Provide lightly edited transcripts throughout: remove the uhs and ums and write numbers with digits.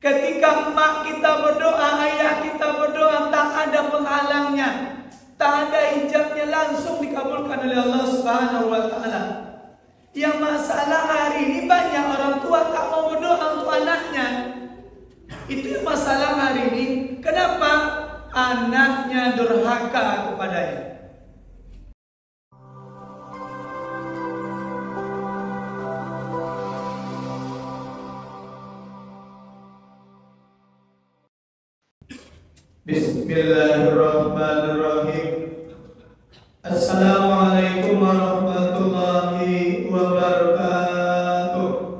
Ketika emak kita berdoa, ayah kita berdoa, tak ada penghalangnya, tak ada hijabnya, langsung dikabulkan oleh Allah Subhanahu wa Ta'ala. Yang masalah hari ini banyak orang tua tak mau berdoa untuk anaknya. Itu yang masalah hari ini. Kenapa? Anaknya durhaka kepadanya. Bismillahirrahmanirrahim. Assalamualaikum warahmatullahi wabarakatuh.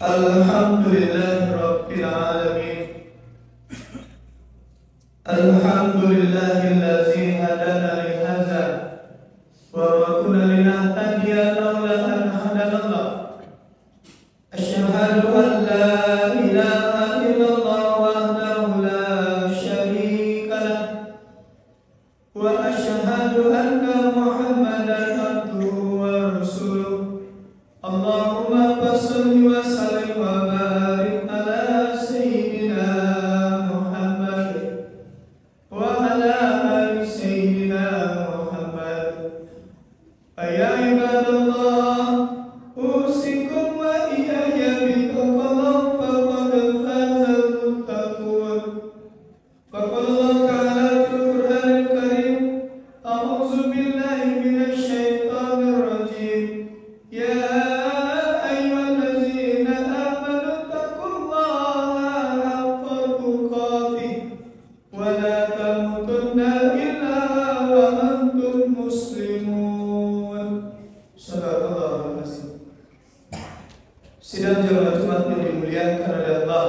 Alhamdulillahirabbil alamin. Alhamdulillahillazi hadana li hadza wa ma kunna linahtadiya laula an hadanallah. Asyhadu an la ilaha illallah wahdahu la syarika lah wa asyhadu anna Muhammadan abduhu wa rasuluh. Allahumma shalli wa sallim wa barik ala sayyidina Muhammad wa ala ali sayyidina Muhammad. Ya ibadallah, usikum wa iyaya bittaqwallah faqad fazal muttaqun. Faqala Allah ta'ala fil Qur'anil Karim, a'udzu billahi minasy syaithanir rajim. Ya ayyuhallazina amanu taqullaha haqqa tuqatih wa la tamutunna illa wa antum muslimun. Sadaqallahul azim. Sidang jemaah Jumat yang dimuliakan oleh Allah,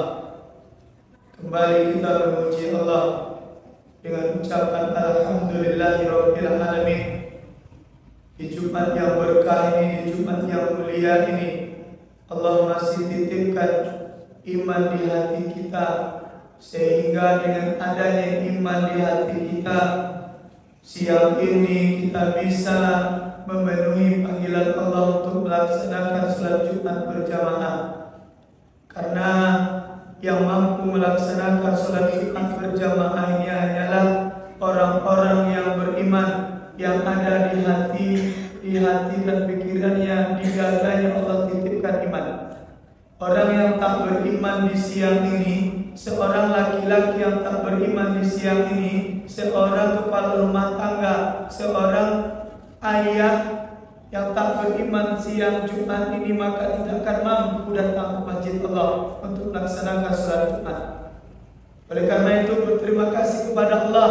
kembali kita memuji Allah dengan ucapan alhamdulillahirabbil alamin. Di Jumat yang berkah ini, di Jumat yang mulia ini, Allah masih titipkan iman di hati kita, sehingga dengan adanya iman di hati kita, siang ini kita bisa memenuhi panggilan Allah untuk melaksanakan salat Jumat berjamaah. Karena yang mampu melaksanakan salat Jumat berjamaah ini hanyalah orang-orang yang beriman, yang ada di hati dan pikirannya, di dadanya Allah titipkan iman. Orang yang tak beriman di siang ini, seorang laki-laki yang tak beriman di siang ini, seorang kepala rumah tangga, seorang ayah yang tak beriman siang Jumat ini, maka tidak akan mampu datang ke masjid Allah untuk melaksanakan salat Jumat. Oleh karena itu berterima kasih kepada Allah,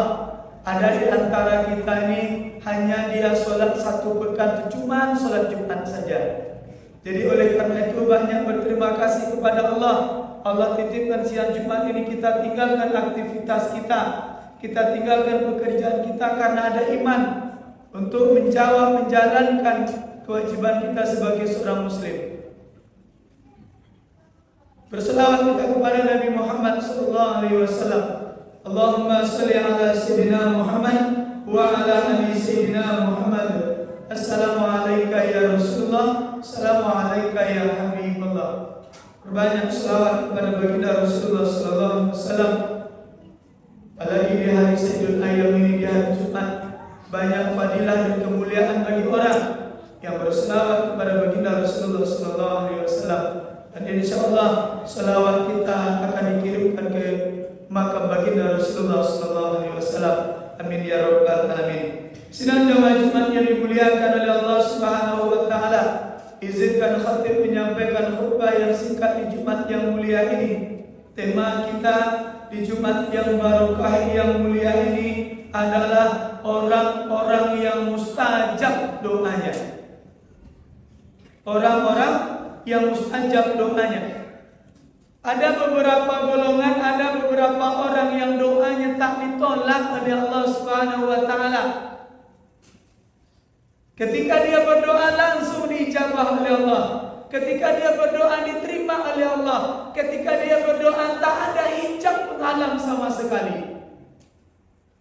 ada di antara kita ini hanya dia sholat satu pekan itu cuma sholat Jumat saja. Jadi oleh karena itu banyak berterima kasih kepada Allah. Allah titipkan siang Jumat ini kita tinggalkan aktivitas kita, kita tinggalkan pekerjaan kita karena ada iman untuk menjalankan kewajiban kita sebagai seorang muslim. Berselawat kita kepada Nabi Muhammad SAW. Allahumma salli ala Sayyidina Muhammad wa ala ali Sayyidina Muhammad. Assalamualaikum ya Rasulullah, assalamualaikum ya Habibullah. Berbanyak selawat kepada baginda Rasulullah sallallahu alaihi wasallam. Apalagi di hari Sayyidul Ayyam ini, di hari Jumat, banyak fadilah dan kemuliaan bagi orang yang berselawat kepada baginda Rasulullah sallallahu alaihi wasallam. Dan insyaallah selawat kita akan dikirimkan ke makam baginda Rasulullah sallallahu alaihi wasallam. Amin ya rabbal alamin. Sidang jamaah Jumat yang dimuliakan oleh Allah Subhanahu wa taala, izinkan khatib menyampaikan khutbah yang singkat di Jumat yang mulia ini. Tema kita di Jumat yang barokah yang mulia ini adalah orang-orang yang mustajab doanya. Orang-orang yang mustajab doanya. Ada beberapa golongan, ada beberapa orang yang doanya tak ditolak oleh Allah Subhanahu wa taala. Ketika dia berdoa langsung diijabah oleh Allah. Ketika dia berdoa diterima oleh Allah. Ketika dia berdoa tak ada hijab penghalang sama sekali.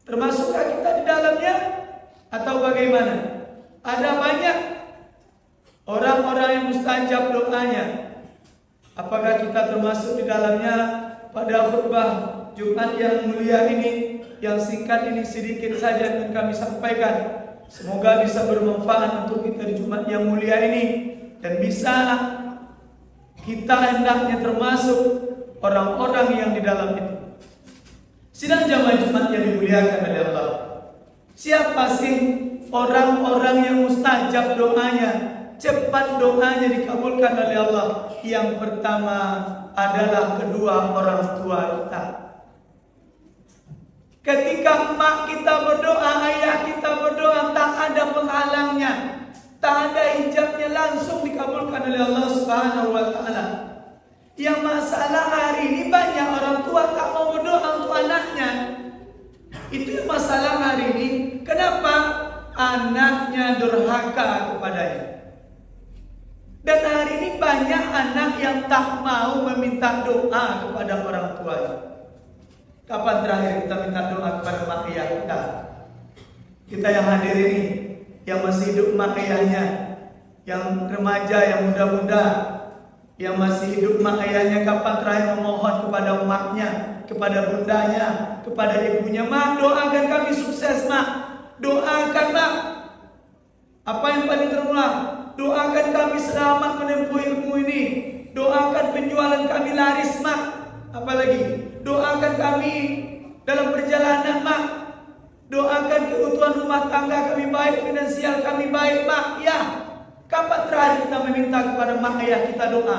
Termasukkah kita di dalamnya atau bagaimana? Ada banyak orang-orang yang mustajab doanya. Apakah kita termasuk di dalamnya? Pada khutbah Jumat yang mulia ini, yang singkat ini, sedikit saja yang kami sampaikan. Semoga bisa bermanfaat untuk kita di Jumat yang mulia ini, dan bisa kita hendaknya termasuk orang-orang yang di dalam itu. Sidang jamaah Jumat yang dimuliakan oleh Allah, siapa sih orang-orang yang mustajab doanya, cepat doanya dikabulkan oleh Allah? Yang pertama adalah kedua orang tua kita. Ketika emak kita berdoa, ayah kita berdoa, tak ada penghalangnya, tak ada hijabnya, langsung dikabulkan oleh Allah Subhanahu wa Ta'ala. Yang masalah hari ini banyak orang tua tak mau berdoa untuk anaknya. Itu yang masalah hari ini. Kenapa? Anaknya durhaka kepadanya. Dan hari ini banyak anak yang tak mau meminta doa kepada orang tuanya. Kapan terakhir kita minta doa kepada mak ayah kita? Kita yang hadir ini, yang masih hidup mak ayahnya, yang remaja, yang muda-muda, yang masih hidup mak ayahnya, kapan terakhir memohon kepada maknya, kepada bundanya, kepada ibunya, mak doakan kami sukses mak, doakan mak. Apa yang paling termulah? Doakan kami selamat menempuh ilmu ini, doakan penjualan kami laris mak. Apalagi doakan kami dalam perjalanan mak, doakan keutuhan rumah tangga kami baik, finansial kami baik mak. Ya, kapan terakhir kita meminta kepada mak ayah kita doa?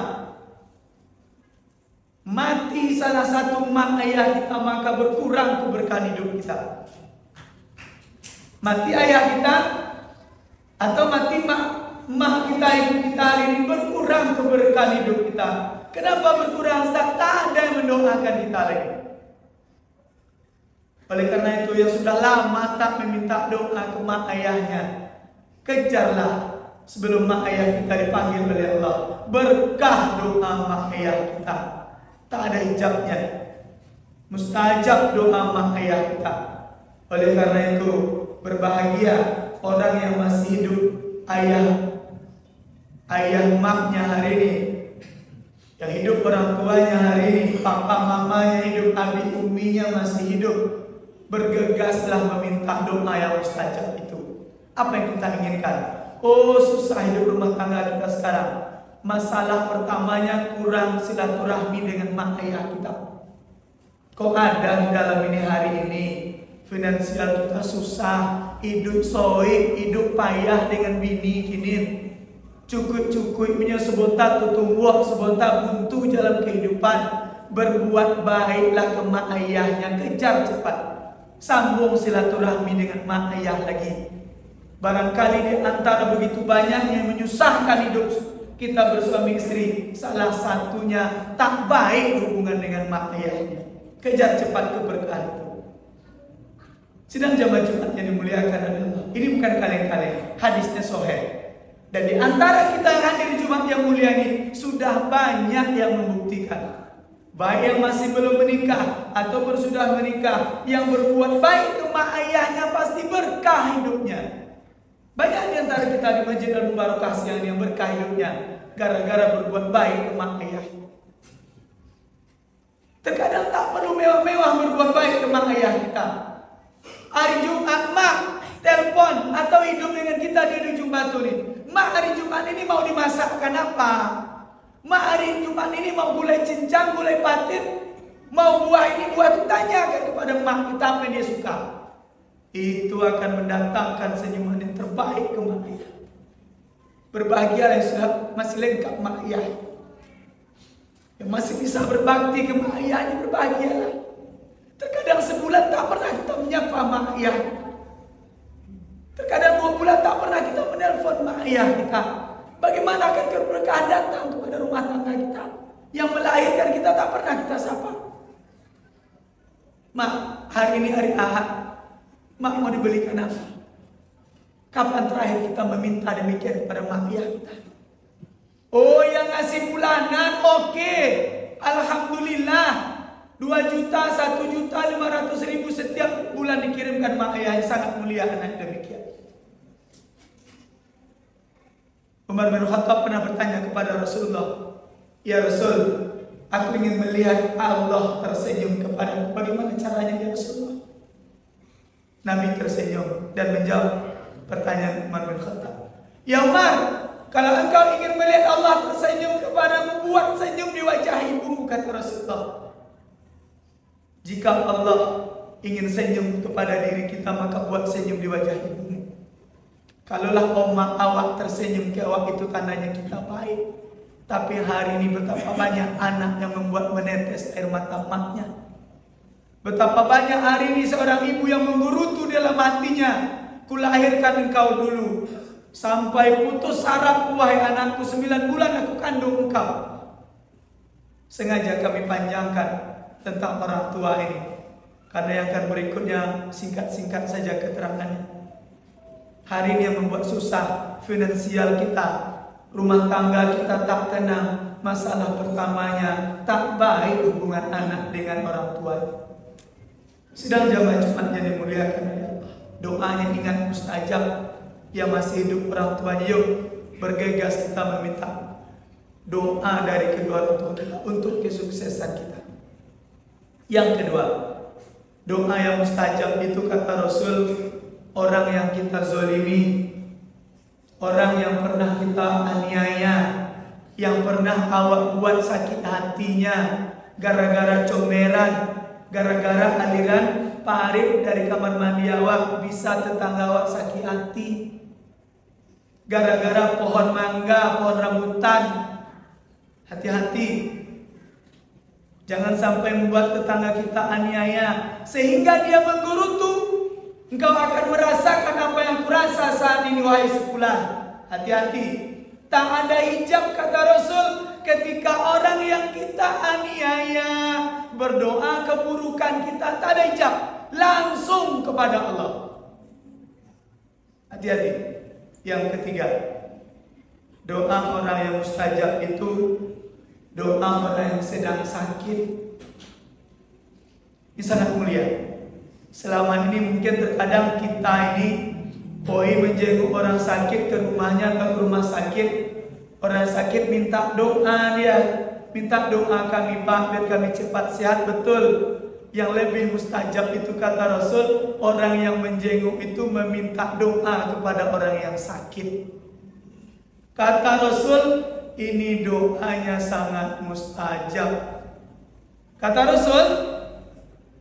Mati salah satu mak ayah kita, maka berkurang keberkahan hidup kita. Mati ayah kita atau mati mak kita hari ini, berkurang keberkahan hidup kita. Kenapa berkurang? Tak ada yang mendoakan kita lagi. Oleh karena itu, yang sudah lama tak meminta doa ke mak ayahnya, kejarlah sebelum mak ayah kita dipanggil oleh Allah. Berkah doa mak ayah kita, tak ada hijabnya, mustajab doa mak ayah kita. Oleh karena itu, berbahagia orang yang masih hidup ayah maknya hari ini, yang hidup orang tuanya hari ini, papa mamanya hidup, abi uminya masih hidup. Bergegaslah meminta doa yang mustajab itu. Apa yang kita inginkan? Oh, susah hidup rumah tangga kita sekarang. Masalah pertamanya kurang silaturahmi dengan mak ayah kita. Kok ada di dalam ini hari ini? Finansial kita susah, hidup soik, hidup payah dengan bini kini. Cukui punya sebentar tutup, sebentar buntu jalan kehidupan. Berbuat baiklah ke mak ayahnya, kejar cepat. Sambung silaturahmi dengan mak ayah lagi. Barangkali di antara begitu banyak yang menyusahkan hidup kita bersuami istri, salah satunya tak baik hubungan dengan mak ayahnya. Kejar cepat keberkahan itu. Sidang jamaah Jumat yang dimuliakan oleh Allah, ini bukan kaleng-kaleng, hadisnya sahih. Dan di antara kita yang hadir di Jumat yang mulia ini, sudah banyak yang membuktikan, baik yang masih belum menikah ataupun sudah menikah, yang berbuat baik ke mak ayahnya pasti berkah hidupnya. Banyak di antara kita di Masjid Al-Mubarakah siang yang berkah hidupnya gara-gara berbuat baik ke mak ayahnya. Terkadang tak perlu mewah-mewah berbuat baik ke mak ayah kita. Hari Jumat mak telepon atau hidup dengan kita di ujung batu nih. Mak, hari Jumat ini mau dimasakkan apa? Mak, hari Jumat ini mau gulai cincang, gulai patin, mau buah ini, buah itu. Tanyakan kepada mak kita apa yang dia suka. Itu akan mendatangkan senyuman yang terbaik ke mak ayah. Berbahagialah yang sudah masih lengkap mak ayah, yang masih bisa berbakti ke mak ayahnya, berbahagialah. Terkadang sebulan tak pernah kita menyapa mak ayah. Terkadang 2 bulan tak pernah kita menelpon mak ayah kita. Bagaimana akan keberkahan datang kepada rumah tangga kita? Yang melahirkan kita tak pernah kita sapa. Mak, hari ini hari Ahad, mak mau dibelikan apa? Kapan terakhir kita meminta demikian kepada mak ayah kita? Oh, yang ngasih bulanan, oke. Alhamdulillah. 2 juta, 1.500.000 setiap bulan dikirimkan dengan makna yang sangat mulia anak demikian. Umar bin Khattab pernah bertanya kepada Rasulullah, "Ya Rasul, aku ingin melihat Allah tersenyum kepadaku. Bagaimana caranya ya Rasulullah?" Nabi tersenyum dan menjawab pertanyaan Umar bin Khattab, "Ya Umar, kalau engkau ingin melihat Allah tersenyum kepadamu, buat senyum di wajah ibumu," kata Rasulullah. Jika Allah ingin senyum kepada diri kita, maka buat senyum di wajah ibumu. Kalaulah omak awak tersenyum ke awak, itu tandanya kita baik. Tapi hari ini betapa banyak anak yang membuat menetes air mata emaknya. Betapa banyak hari ini seorang ibu yang menggerutu dalam hatinya, "Kulahirkan engkau dulu, sampai putus saraf, wahai anakku, 9 bulan aku kandung engkau." Sengaja kami panjangkan tentang orang tua ini, karena yang akan berikutnya singkat-singkat saja keterangannya. Hari ini yang membuat susah finansial kita, rumah tangga kita tak tenang. Masalah pertamanya, tak baik hubungan anak dengan orang tua. Sedang jamaah Jumat yang dimuliakan oleh Allah, doanya ingat mustajab. Yang masih hidup orang tuanya, yuk bergegas kita meminta doa dari kedua orang tua kita untuk kesuksesan kita. Yang kedua, doa yang mustajab itu kata Rasul, orang yang kita zolimi, orang yang pernah kita aniaya, yang pernah awak buat sakit hatinya gara-gara comberan, gara-gara aliran parit dari kamar mandi awak, bisa tetangga awak sakit hati, gara-gara pohon mangga, pohon rambutan. Hati-hati, jangan sampai membuat tetangga kita aniaya sehingga dia menggerutu. Engkau akan merasakan apa yang kurasa saat ini, wahai sepulan. Hati-hati, tak ada hijab kata Rasul ketika orang yang kita aniaya berdoa keburukan kita, tak ada hijab, langsung kepada Allah. Hati-hati. Yang ketiga, doa orang yang mustajab itu doa orang yang sedang sakit. Ini sangat mulia. Selama ini mungkin terkadang kita ini menjenguk orang sakit ke rumahnya atau ke rumah sakit. Orang sakit minta doa dia, minta doa kami Pak biar kami cepat sehat. Betul. Yang lebih mustajab itu kata Rasul, orang yang menjenguk itu meminta doa kepada orang yang sakit. Kata Rasul, ini doanya sangat mustajab. Kata Rasul,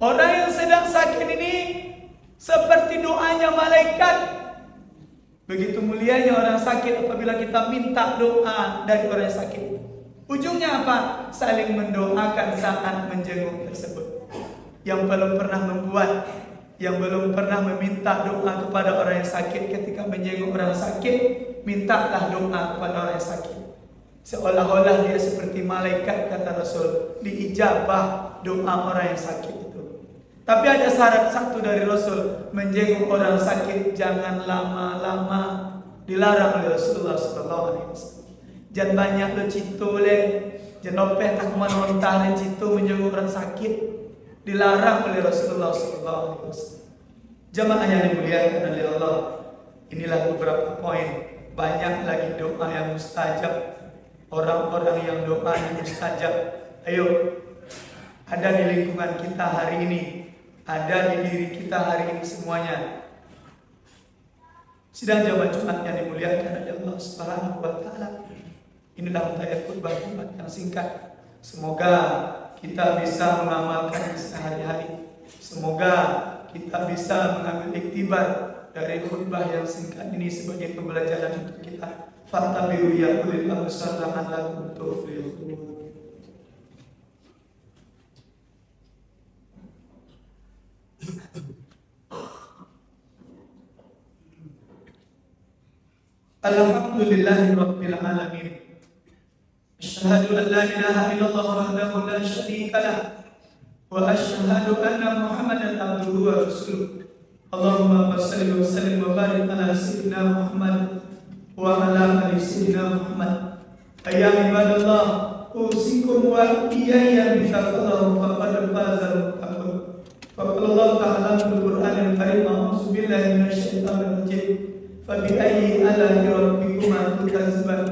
orang yang sedang sakit ini seperti doanya malaikat. Begitu mulianya orang sakit apabila kita minta doa dari orang yang sakit. Ujungnya apa? Saling mendoakan saat menjenguk tersebut. Yang belum pernah meminta doa kepada orang yang sakit ketika menjenguk orang sakit, mintalah doa kepada orang yang sakit. Seolah-olah dia seperti malaikat kata Rasul, diijabah doa orang yang sakit itu. Tapi ada syarat satu dari Rasul, menjenguk orang sakit jangan lama-lama, dilarang oleh Rasulullah SAW. Jangan banyak lo cito le, jangan opeh tak menontar le cito menjenguk orang sakit, dilarang oleh Rasulullah SAW. Jamaah yang dimuliakan oleh Allah, inilah beberapa poin. Banyak lagi doa yang mustajab, orang-orang yang doanya mustajab. Ayo, ada di lingkungan kita hari ini, ada di diri kita hari ini semuanya. Sidang jamaah Jumat yang dimuliakan oleh Allah Subhanahu wa taala. Inilah ayat khutbah Jumat yang singkat. Semoga kita bisa mengamalkan sehari-hari. Semoga kita bisa mengambil iktibar dari khutbah yang singkat ini sebagai pembelajaran untuk kita. Fattabi'u ya ulil absar la'allakum tuflihun. Alhamdulillahi rabbil alamin. Asyhadu an la ilaha illallah wahdahu la syarika lah wa asyhadu anna Muhammadan abduhu wa rasuluh. Allahumma shalli wa sallim wa barik ala sayyidina Muhammad wa ala ali sayyidina Muhammad. Ya ibadallah, usikum wa iyaya bi taqwa faqad faza al-muttaqun. فقال الله تعالى في القرآن الكريم أعوذ بالله من الشيطان الرجيم فبأي آلاء ربكما تكذبان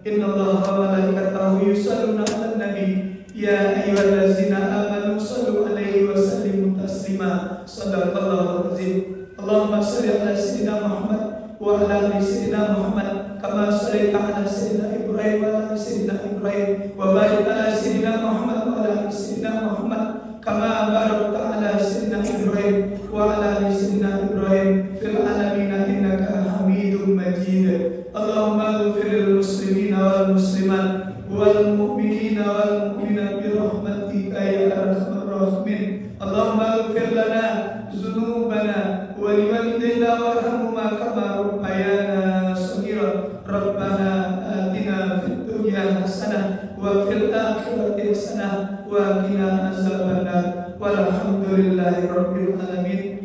إن الله وملائكته يصلون على النبي يا أيها الذين آمنوا صلوا عليه وسلموا تسليما صدق الله العظيم اللهم صل على سيدنا محمد وعلى آل سيدنا محمد كما صليت على سيدنا إبراهيم وعلى آل سيدنا إبراهيم وبارك على سيدنا محمد وعلى آل سيدنا محمد كما باركت على سيدنا إبراهيم وعلى آل سيدنا إبراهيم في العالمين إنك حميد مجيد اللهم اغفر للمسلمين والمسلمات والمؤمنين والمؤمنات برحمتك يا أرحم الراحمين اللهم اغفر لنا ذنوبنا ولوالدينا وارحمهما كما ربيانا صغيرا ربنا آتنا في الدنيا حسنة وفي الآخرة حسنة وقنا عذاب النار والحمد لله رب العالمين.